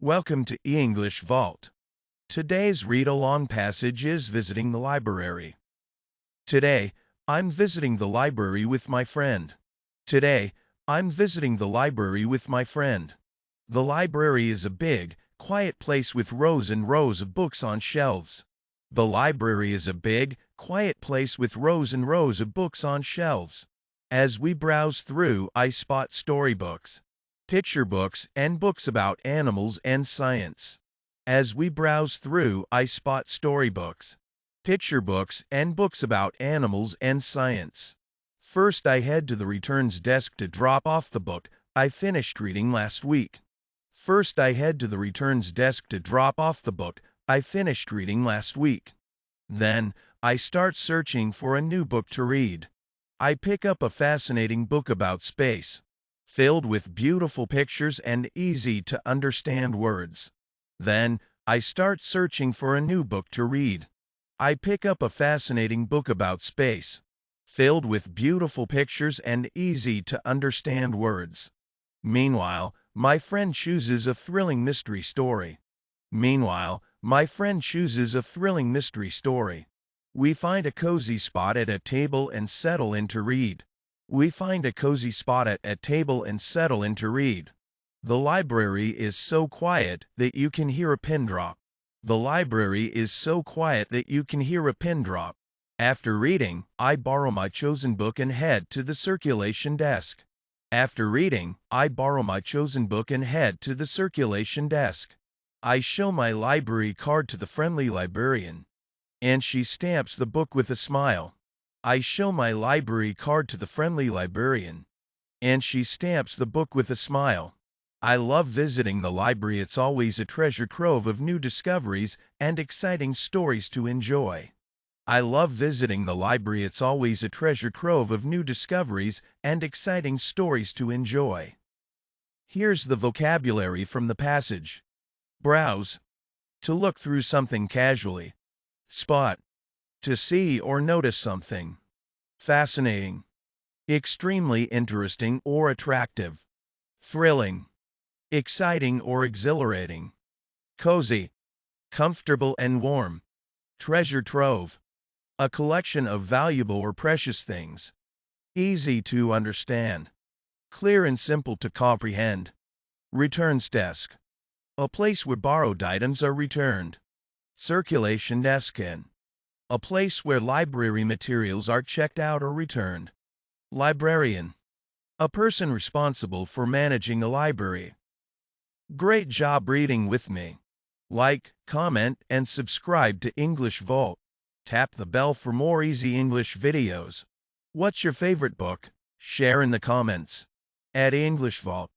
Welcome to English Vault. Today's read-along passage is visiting the library. Today, I'm visiting the library with my friend. Today, I'm visiting the library with my friend. The library is a big, quiet place with rows and rows of books on shelves. The library is a big, quiet place with rows and rows of books on shelves. As we browse through, I spot storybooks, picture books, and books about animals and science. As we browse through, I spot storybooks, picture books, and books about animals and science. First, I head to the returns desk to drop off the book I finished reading last week. First, I head to the returns desk to drop off the book I finished reading last week. Then, I start searching for a new book to read. I pick up a fascinating book about space, filled with beautiful pictures and easy-to-understand words. Then, I start searching for a new book to read. I pick up a fascinating book about space, filled with beautiful pictures and easy-to-understand words. Meanwhile, my friend chooses a thrilling mystery story. Meanwhile, my friend chooses a thrilling mystery story. We find a cozy spot at a table and settle in to read. We find a cozy spot at a table and settle in to read. The library is so quiet that you can hear a pin drop. The library is so quiet that you can hear a pin drop. After reading, I borrow my chosen book and head to the circulation desk. After reading, I borrow my chosen book and head to the circulation desk. I show my library card to the friendly librarian, and she stamps the book with a smile. I show my library card to the friendly librarian, and she stamps the book with a smile. I love visiting the library. It's always a treasure trove of new discoveries and exciting stories to enjoy. I love visiting the library. It's always a treasure trove of new discoveries and exciting stories to enjoy. Here's the vocabulary from the passage. Browse, to look through something casually. Spot, to see or notice something. Fascinating, extremely interesting or attractive. Thrilling, exciting or exhilarating. Cozy, comfortable and warm. Treasure trove, a collection of valuable or precious things. Easy to understand, clear and simple to comprehend. Returns desk, a place where borrowed items are returned. Circulation desk, a place where library materials are checked out or returned. Librarian, a person responsible for managing a library. Great job reading with me. Like, comment, and subscribe to English Vault. Tap the bell for more easy English videos. What's your favorite book? Share in the comments. At English Vault.